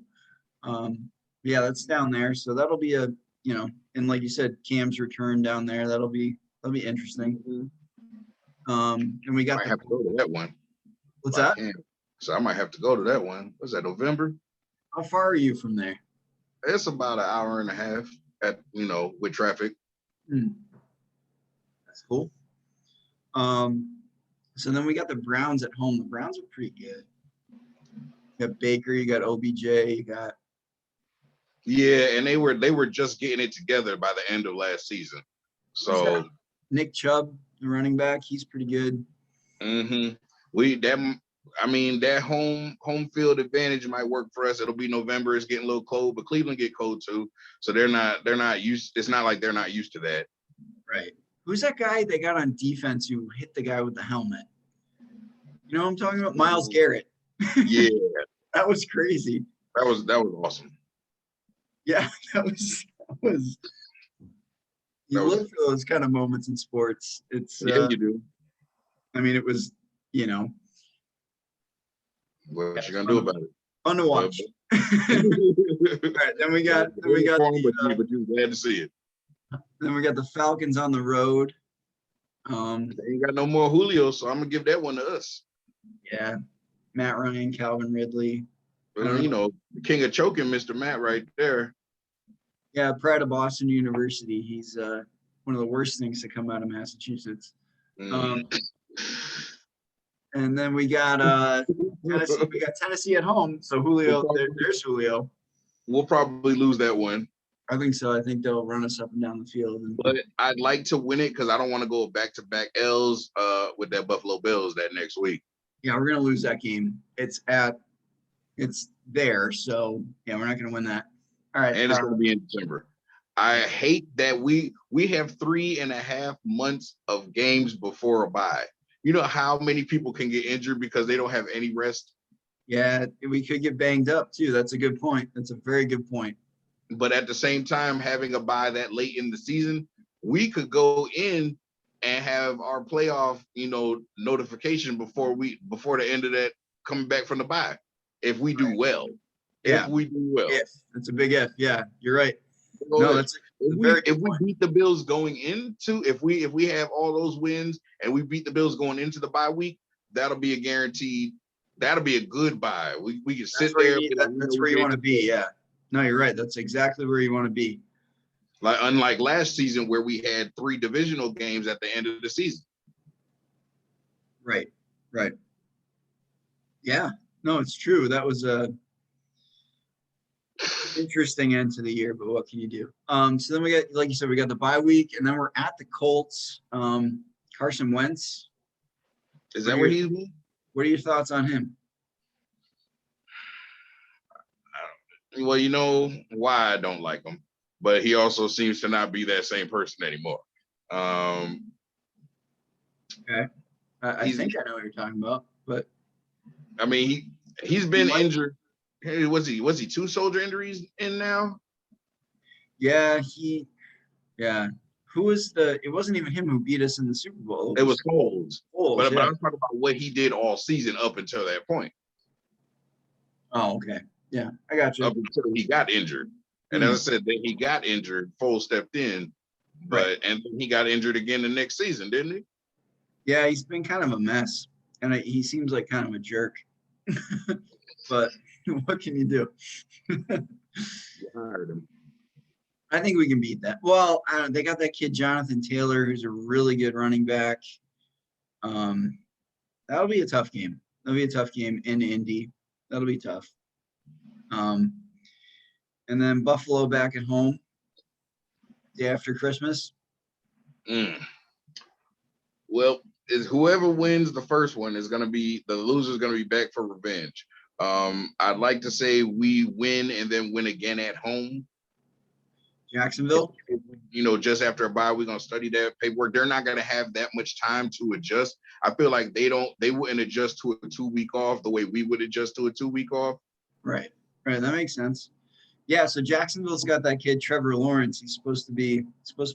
Yeah, that's down there. So that'll be and like you said, Cam's return down there. That'll be interesting. And we got I have to go to that one. What's that? So I might have to go to that one. What's that, November? How far are you from there? It's about an hour and a half with traffic. That's cool. So then we got the Browns at home. The Browns are pretty good. You got Baker, you got OBJ, you got. Yeah, and they were just getting it together by the end of last season. So Nick Chubb, the running back, he's pretty good. That home field advantage might work for us. It'll be November. It's getting a little cold, but Cleveland get cold too. So they're not used. It's not like they're not used to that. Right. Who's that guy they got on defense who hit the guy with the helmet? You know what I'm talking about? Myles Garrett. Yeah. That was crazy. That was awesome. Yeah, that was you look for those kind of moments in sports. It's you do. I mean, it was, what you gonna do about it? Fun to watch. right, then we got but you glad to see it. then we got the Falcons on the road. They ain't got no more Julio, so I'm gonna give that one to us. Yeah, Matt Ryan, Calvin Ridley. You know, the king of choking, Mr. Matt, right there. Yeah, pride of Boston University. He's one of the worst things to come out of Massachusetts. And then we got Tennessee. We got Tennessee at home. So Julio, there's Julio. We'll probably lose that one. I think so. I think they'll run us up and down the field. But I'd like to win it because I don't want to go back-to-back L's with that Buffalo Bills that next week. Yeah, we're gonna lose that game. It's there, so yeah, we're not gonna win that. All right, and it's gonna be in December. I hate that we have 3.5 months of games before a bye. You know how many people can get injured because they don't have any rest? Yeah, we could get banged up too. That's a good point. That's a very good point. But at the same time, having a bye that late in the season, we could go in and have our playoff, notification before the end of that coming back from the bye. If we do well. Yeah. If we do well. If. It's a big if. Yeah, you're right. No, that's if we beat the Bills going into, if we have all those wins and we beat the Bills going into the bye week, that'll be a guaranteed, that'll be a good bye. We can sit there. That's where you want to be. Yeah. No, you're right. That's exactly where you want to be. Like unlike last season where we had 3 divisional games at the end of the season. Right. Yeah. No, it's true. That was a interesting end to the year, but what can you do? So then we got, like you said, we got the bye week, and then we're at the Colts. Carson Wentz. Is that where he's? What are your thoughts on him? Well, you know why I don't like him, but he also seems to not be that same person anymore. Okay. I think I know what you're talking about, but I mean, he's been injured. Hey, was he 2 shoulder injuries in now? Yeah, Who was it wasn't even him who beat us in the Super Bowl. It was Foles. But yeah. I'm talking about what he did all season up until that point. Oh, okay. Yeah, I got you. Up until he got injured. And as I said, then he got injured, Foles stepped in, and then he got injured again the next season, didn't he? Yeah, he's been kind of a mess. And he seems like kind of a jerk. But what can you do? You hired him. I think we can beat that. Well, they got that kid Jonathan Taylor, who's a really good running back. That'll be a tough game. That'll be a tough game in Indy. That'll be tough. And then Buffalo back at home day after Christmas. Well, whoever wins the first one is going to be the loser's going to be back for revenge. I'd like to say we win and then win again at home. Jacksonville. Just after a bye, we're going to study that paperwork. They're not going to have that much time to adjust. I feel like they wouldn't adjust to a 2-week off the way we would adjust to a 2-week off. Right. That makes sense. Yeah. So Jacksonville's got that kid, Trevor Lawrence. He's supposed to be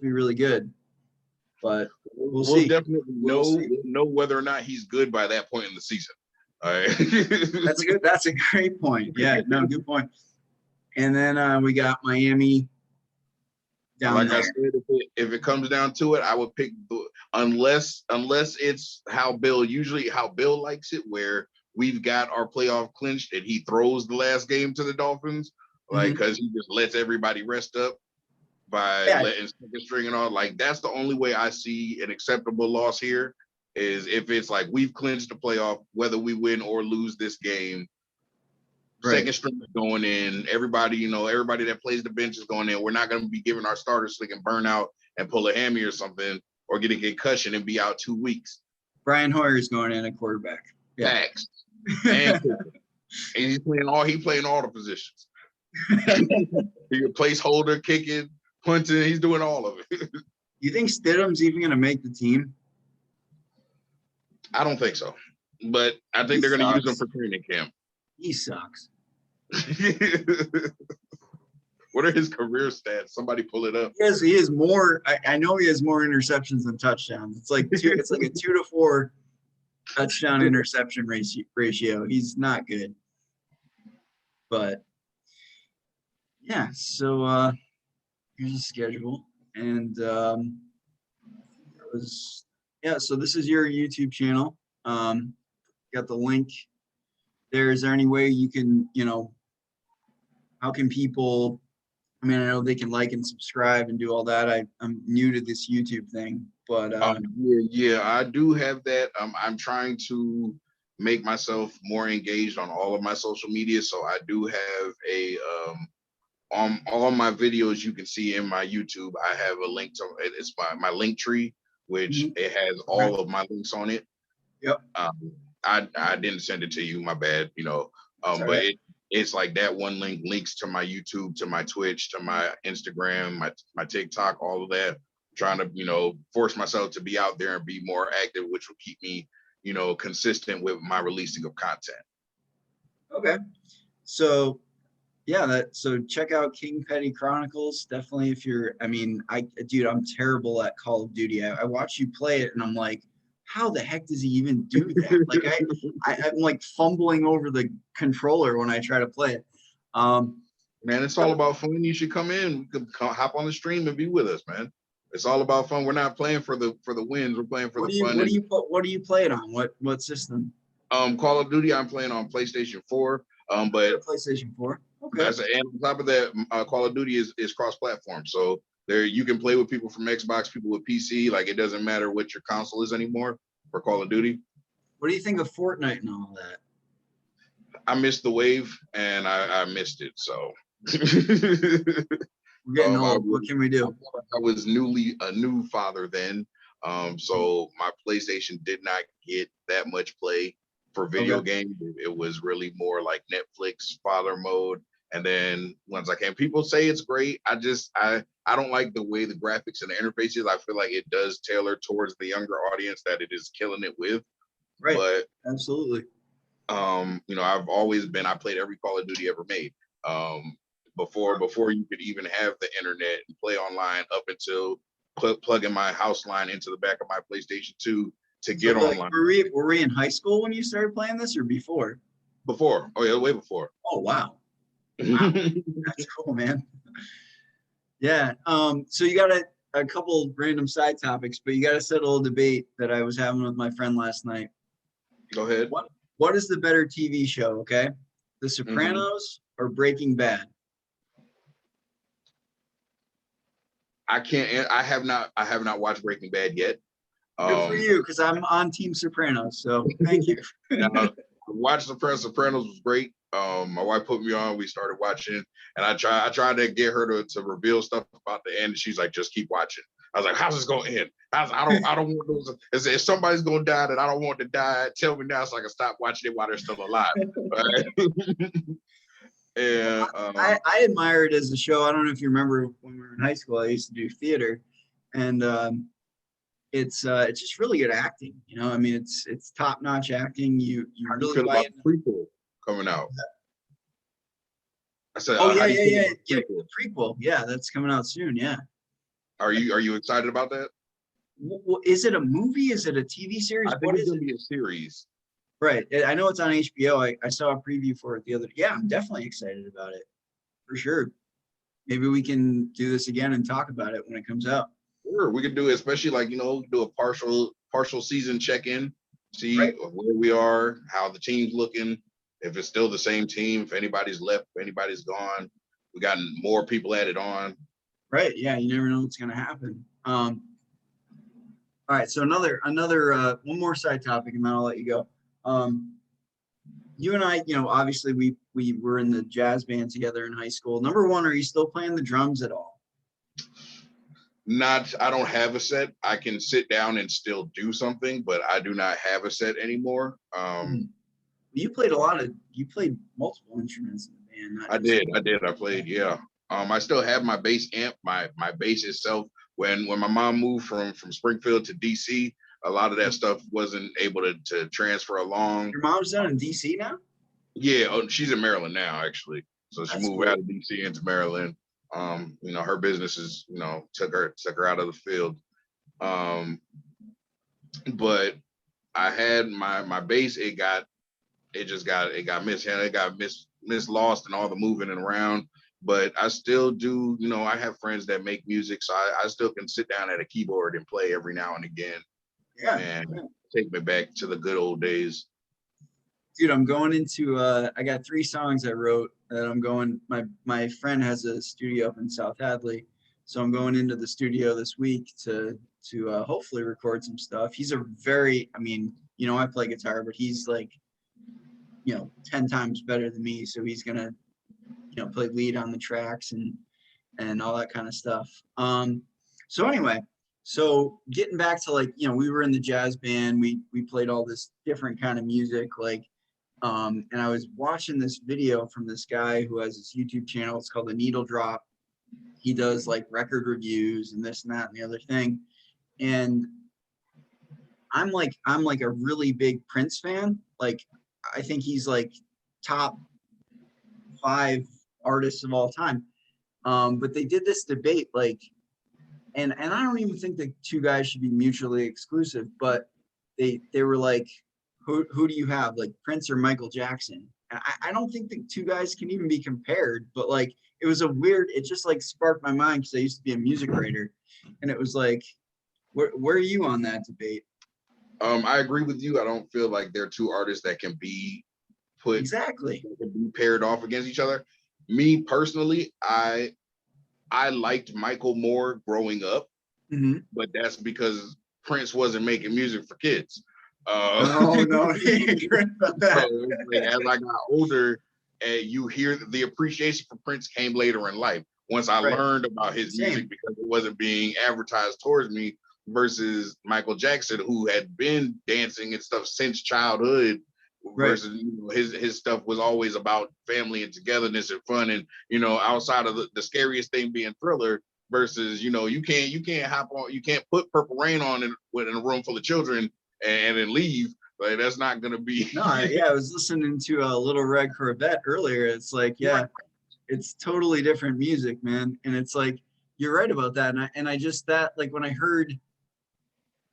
really good, but we'll see. Definitely know whether or not he's good by that point in the season. All right. That's a great point. Yeah. No, good point. And then we got Miami. Like I said, if it comes down to it, I would pick unless it's how Bill likes it, where we've got our playoff clinched and he throws the last game to the Dolphins, because he just lets everybody rest up by letting second string and all. Like that's the only way I see an acceptable loss here is if it's like we've clinched the playoff, whether we win or lose this game. Second string is going in. Everybody that plays the bench is going in. We're not going to be giving our starters so they can burn out and pull a hammy or something or get a concussion and be out 2 weeks. Brian Hoyer is going in at quarterback. Yeah. Facts. And he's playing all the positions. He a placeholder, kicking, punting. He's doing all of it. You think Stidham's even going to make the team? I don't think so. But I think they're going to use him for training camp. He sucks. What are his career stats? Somebody pull it up. He has more. I know he has more interceptions than touchdowns. It's like a 2 to 4 touchdown interception ratio. He's not good, but Yeah, so here's the schedule. And it was, yeah, so this is your YouTube channel. Got the link there. Is there any way you can, how can people, I mean, I know they can like and subscribe and do all that. I'm new to this YouTube thing, but Yeah, I do have that. I'm trying to make myself more engaged on all of my social media. So I do have a on all my videos you can see in my YouTube. I have a link to it's my link tree, which Mhm. it has Okay. all of my links on it. Yep. I didn't send it to you, my bad. That's all But right. it's like that one link links to my YouTube, to my Twitch, to my Instagram, my TikTok, all of that. Trying to force myself to be out there and be more active, which will keep me consistent with my releasing of content. Okay. So yeah, so check out King Petty Chronicles. Definitely if you're, I mean, dude, I'm terrible at Call of Duty. I watch you play it and I'm like, how the heck does he even do that? Like I'm like fumbling over the controller when I try to play it. Man, it's all So about fun. You should come in. You can hop on the stream and be with us, man. It's all about fun. We're not playing for the wins. We're playing for the fun. And what do you play it on? What system? Call of Duty, I'm playing on PlayStation 4. But PlayStation 4. Okay. and on top of that, Call of Duty is cross-platform. So there you can play with people from Xbox, people with PC. Like it doesn't matter what your console is anymore for Call of Duty. What do you think of Fortnite and all that? I missed the wave and I missed it. So We're getting I, old. What can we do? I was newly a new father then. So my PlayStation did not get that much play for video Okay. games. It was really more like Netflix father mode. And then once I came, people say it's great. I don't like the way the graphics and the interface is. I feel like it does tailor towards the younger audience that it is killing it with. Right. But Absolutely. I've always been, I played every Call of Duty ever made. Before you could even have the internet and play online, up until plugging my house line into the back of my PlayStation 2 to So get like online. were we in high school when you started playing this or before? Before. Oh yeah, way before. Oh wow. Wow. That's cool, man. Yeah. So you got a couple random side topics, but you got to settle a debate that I was having with my friend last night. Go ahead. What is the better TV show? Okay, The Mhm. Sopranos or Breaking Bad? I have not watched Breaking Bad yet. Good for you, because I'm on Team Sopranos. So thank you. Now, watched Sopranos was great. My wife put me on. We started watching, and I tried to get her to reveal stuff about the end. And she's like, "Just keep watching." I was like, "How's this gonna end?" I don't want those. If somebody's gonna die that I don't want to die, tell me now so I can stop watching it while they're still alive. Right? And I admire it as a show. I don't know if you remember when we were in high school. I used to do theater, and it's just really good acting. I mean, it's top notch acting. You how do you really feel buy about it. the prequel coming out? I said, Oh how yeah, do you yeah, feel yeah, about the yeah. prequel? The prequel, yeah, that's coming out soon. Yeah. Are you excited about that? Is it a movie? Is it a TV series? I think What it's is gonna it? be a series. Right. I know it's on HBO. I saw a preview for it the other. Yeah, I'm definitely excited about it for sure. Maybe we can do this again and talk about it when it comes out. Sure, we could do it, especially like do a partial season check-in, see Right. where we are, how the team's looking, if it's still the same team, if anybody's left, if anybody's gone. We got more people added on. Right. Yeah. You never know what's going to happen. All right. So another one more side topic, and then I'll let you go. You and I, obviously we were in the jazz band together in high school. Number one, are you still playing the drums at all? I don't have a set. I can sit down and still do something, but I do not have a set anymore. You played multiple instruments in the band. I did. I played, yeah. I still have my bass amp, my bass itself. When my mom moved from Springfield to DC, a lot of that stuff wasn't able to transfer along. Your mom's down in DC now? Yeah, she's in Maryland now, actually. So she That's moved cool. out of DC into Maryland. Her businesses, took her out of the field. But I had my bass, it got mishandled, it got mislost and all the moving and around. but I still do, you know, I have friends that make music, so I still can sit down at a keyboard and play every now and again Yeah. and take me back to the good old days. Dude, I'm going into I got 3 songs I wrote that I'm going. My friend has a studio up in South Hadley, so I'm going into the studio this week to hopefully record some stuff. He's a very, I mean, you know, I play guitar, but he's like, you know, 10 times better than me, so he's gonna, you know, play lead on the tracks and all that kind of stuff. So anyway, so getting back to, like, you know, we were in the jazz band, we played all this different kind of music, like, and I was watching this video from this guy who has this YouTube channel. It's called The Needle Drop. He does like record reviews and this and that and the other thing. And I'm like a really big Prince fan. Like, I think he's like top 5 artists of all time. But they did this debate, like, and I don't even think the 2 guys should be mutually exclusive, but they were like, who do you have, like Prince or Michael Jackson? And I don't think the 2 guys can even be compared, but like, it was a weird, it just like sparked my mind because I used to be a music writer, and it was like, where are you on that debate? I agree with you. I don't feel like they're 2 artists that can be put Exactly. can be paired off against each other. Me personally, I liked Michael more growing up, but that's because Prince wasn't making music for kids. No, about that. So like, as I got older, you hear the appreciation for Prince came later in life. Once I learned about his music because it wasn't being advertised towards me, versus Michael Jackson, who had been dancing and stuff since childhood. Versus, you know, his stuff was always about family and togetherness and fun, and, you know, outside of the scariest thing being Thriller. Versus, you know, you can't hop on, you can't put Purple Rain on in a room full of children and then leave. Like, that's not gonna be. No, I was listening to a Little Red Corvette earlier. It's like, yeah, it's totally different music, man. And it's like, you're right about that. And I just, that, like, when I heard,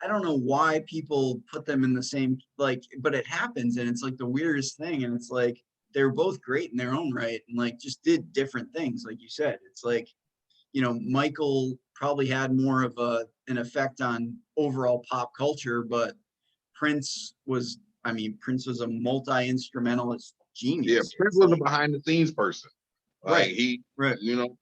I don't know why people put them in the same, like, but it happens, and it's like the weirdest thing. And it's like, they're both great in their own right, and like just did different things, like you said. It's like, you know, Michael probably had more of an effect on overall pop culture, but Prince was, I mean, Prince was a multi-instrumentalist Yeah, genius. Prince was a behind the scenes person. Like, he, Right. you know,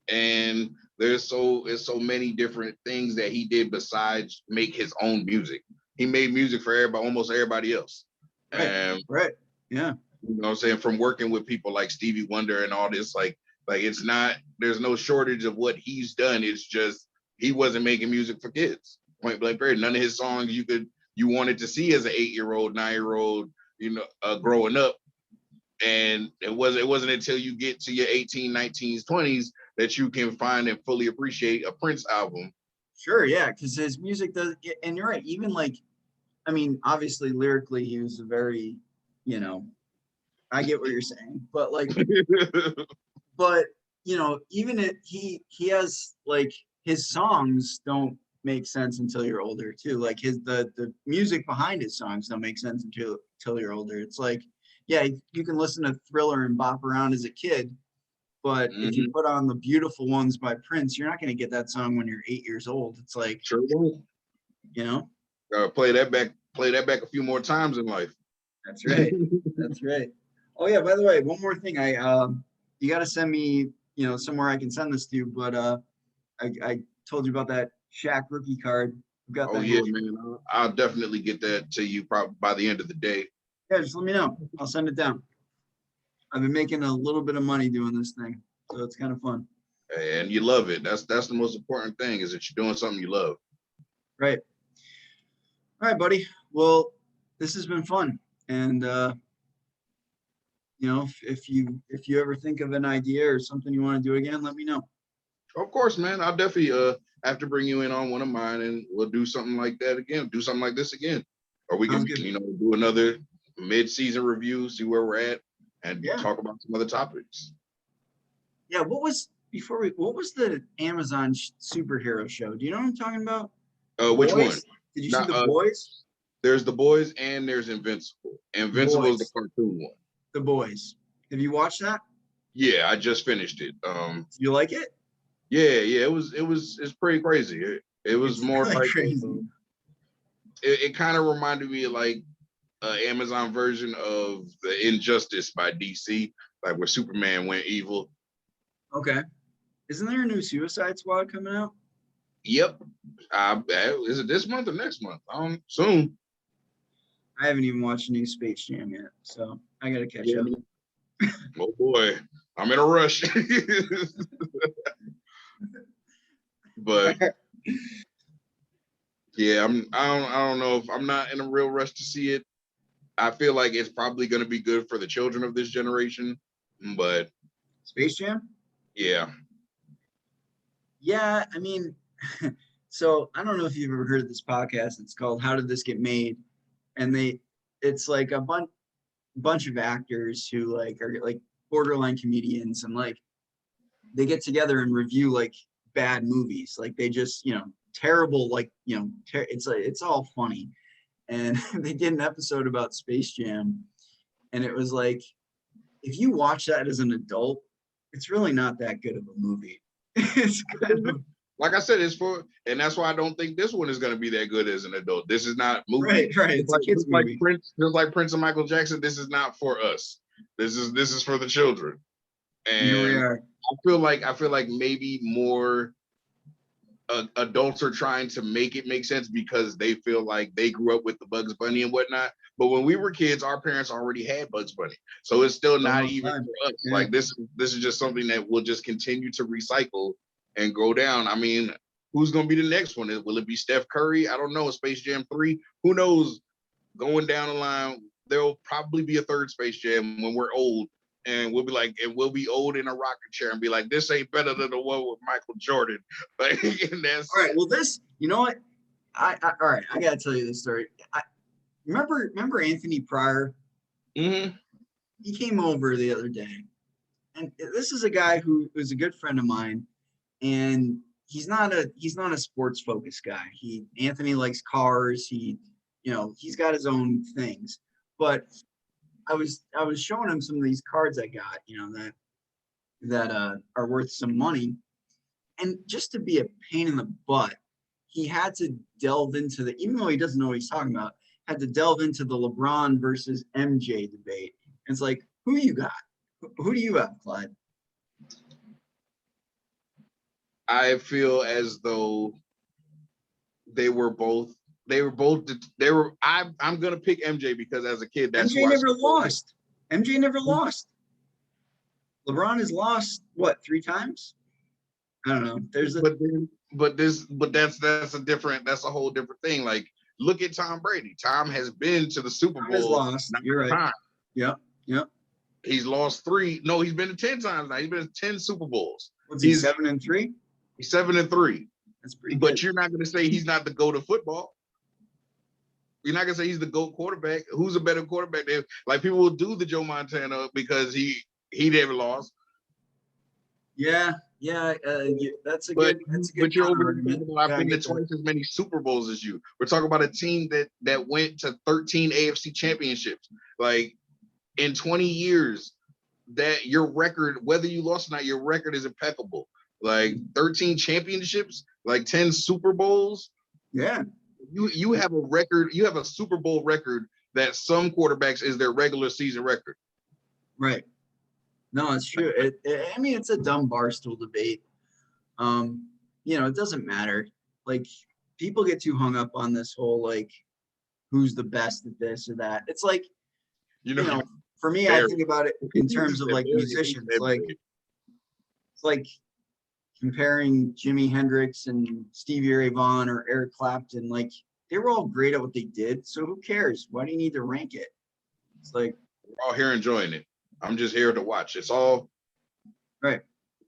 and there's so many different things that he did besides make his own music. He made music for everybody, almost everybody else. And Right. Yeah. you know what I'm saying, from working with people like Stevie Wonder and all this, like it's not, there's no shortage of what he's done. It's just he wasn't making music for kids. Point blank period. None of his songs you wanted to see as an 8-year-old, 9-year-old, you know, growing up. And it wasn't until you get to your 18, 19s, 20s that you can find and fully appreciate a Prince album. Sure, yeah, because his music does, and you're right. Even like, I mean, obviously lyrically, he was a very, you know, I get what you're saying, but like, but you know, even it, he has like, his songs don't make sense until you're older too. Like the music behind his songs don't make sense until you're older. It's like, yeah, you can listen to Thriller and bop around as a kid, but if you put on the beautiful ones by Prince, you're not going to get that song when you're 8 years old. It's like, Sure, you know, play that back a few more times in life. That's right. That's right. Oh yeah, by the way, one more thing. You got to send me, you know, somewhere I can send this to you, but I told you about that Shaq rookie card. I've got Oh that yeah, here. man. I'll definitely get that to you probably by the end of the day. Yeah, just let me know. I'll send it down. I've been making a little bit of money doing this thing, so it's kind of fun. And you love it. That's the most important thing, is that you're doing something you love. Right. All right, buddy. Well, this has been fun, and you know, if you ever think of an idea or something you want to do again, let me know. Of course, man. I'll definitely have to bring you in on one of mine, and we'll do something like that again. Do something like this again, or we can, you know, do another mid-season review, see where we're at, and talk about some other topics. Yeah. What was the Amazon superhero show? Do you know what I'm talking about? Which one? Did you see The Boys? There's The Boys and there's Invincible. Invincible is the cartoon one. The Boys. Have you watched that? Yeah, I just finished it. Do you like it? Yeah, it's pretty crazy. It was It's more really like crazy. it kind of reminded me of like Amazon version of the Injustice by DC, like where Superman went evil. Okay. Isn't there a new Suicide Squad coming out? Yep. Is it this month or next month? Soon. I haven't even watched a new Space Jam yet, so I gotta catch up. Oh boy, I'm in a rush. But yeah, I don't know if I'm not in a real rush to see it. I feel like it's probably going to be good for the children of this generation, but Space Jam? yeah. Yeah, I mean, so I don't know if you've ever heard of this podcast. It's called How Did This Get Made? And it's like a bunch of actors who like are like borderline comedians, and like they get together and review like bad movies. Like they just, terrible, like, it's like it's all funny. And they did an episode about Space Jam, and it was like, if you watch that as an adult, it's really not that good of a movie. It's kind of Like I said, and that's why I don't think this one is going to be that good as an adult. This is not movie. right. It's a kids movie. Just like Prince and Michael Jackson. This is not for us. This is for the children. And Here we are. I feel like maybe more adults are trying to make it make sense because they feel like they grew up with the Bugs Bunny and whatnot. But when we were kids, our parents already had Bugs Bunny, so it's still not even for us. Yeah. Like this is just something that will just continue to recycle and go down. I mean, who's going to be the next one? Will it be Steph Curry? I don't know. Space Jam 3? Who knows? Going down the line, there'll probably be a third Space Jam when we're old. And we'll be old in a rocking chair and be like, this ain't better than the one with Michael Jordan. Like, and that's all right. Well, you know what? All right. I gotta tell you this story. Remember Anthony Pryor? Mm-hmm. He came over the other day, and this is a guy who is a good friend of mine, and he's not a sports focused guy. Anthony likes cars. He's got his own things, but I was showing him some of these cards I got, that are worth some money. And just to be a pain in the butt, he had to delve into even though he doesn't know what he's talking about, had to delve into the LeBron versus MJ debate. And it's like, who you got? Who do you have, Clyde? I feel as though I'm gonna pick MJ because as a kid, that's MJ never lost. MJ never lost. LeBron has lost what, 3 times? I don't know. That's a whole different thing. Like, look at Tom Brady. Tom has been to the Super Bowl. Has lost. You're right. Times. Yep. He's lost 3. No, he's been to 10 times now. He's been to 10 Super Bowls. He's 7-3. He's 7-3. That's pretty good. But you're not going to say he's not the GOAT of football. You're not going to say he's the GOAT quarterback. Who's a better quarterback? Like, people will do the Joe Montana because he never lost. Yeah. That's a good. But you're over. I've been to twice as many Super Bowls as you. We're talking about a team that went to 13 AFC championships. Like, in 20 years, that your record, whether you lost or not, your record is impeccable. Like 13 championships, like 10 Super Bowls. Yeah. You have a record. You have a Super Bowl record that some quarterbacks is their regular season record. Right. No, it's true. I mean, it's a dumb barstool debate. It doesn't matter. Like, people get too hung up on this whole, like, who's the best at this or that. It's like, for me, I think about it in terms of like musicians. It's like comparing Jimi Hendrix and Stevie Ray Vaughan or Eric Clapton. Like, they were all great at what they did. So who cares? Why do you need to rank it? It's like, we're all here enjoying it. I'm just here to watch. It's all right.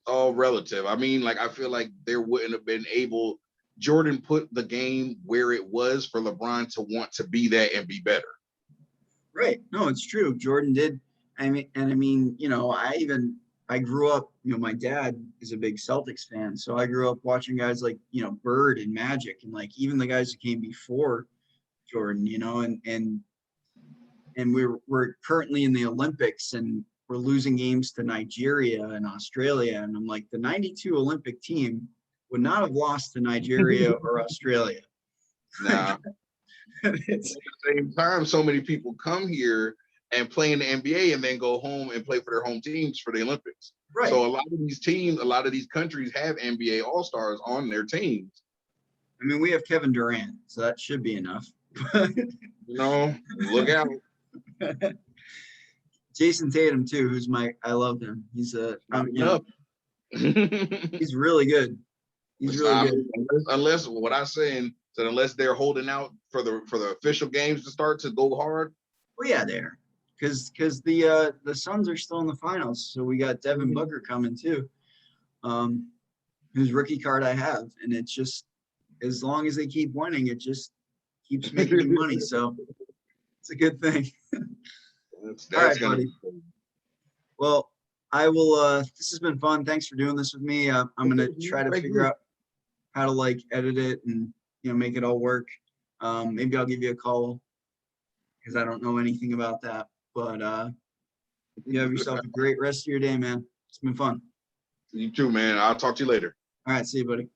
All relative. I mean, like, I feel like there wouldn't have been Jordan put the game where it was for LeBron to want to be that and be better. Right. No, it's true. Jordan did. I mean, I grew up, my dad is a big Celtics fan. So I grew up watching guys like, Bird and Magic, and like even the guys who came before Jordan, and we're currently in the Olympics, and were losing games to Nigeria and Australia. And I'm like, the 92 Olympic team would not have lost to Nigeria or Australia. Nah. It's, At the same time, so many people come here and play in the NBA and then go home and play for their home teams for the Olympics. right. So a lot of these teams, a lot of these countries have NBA All-Stars on their teams. I mean, we have Kevin Durant, so that should be enough. You know, look out. Jason Tatum too, I love him. He's he's really good. He's really good. Unless what I'm saying that unless they're holding out for the official games to start to go hard. Well, yeah, there, because the Suns are still in the finals, so we got Devin Booker coming too, whose rookie card I have, and it's just as long as they keep winning, it just keeps making me money. So it's a good thing. That's All right, gonna buddy. Well, I will. This has been fun. Thanks for doing this with me. I'm gonna try to figure out how to like edit it and make it all work. Maybe I'll give you a call because I don't know anything about that. But you have yourself a great rest of your day, man. It's been fun. You too, man. I'll talk to you later. All right, see you, buddy.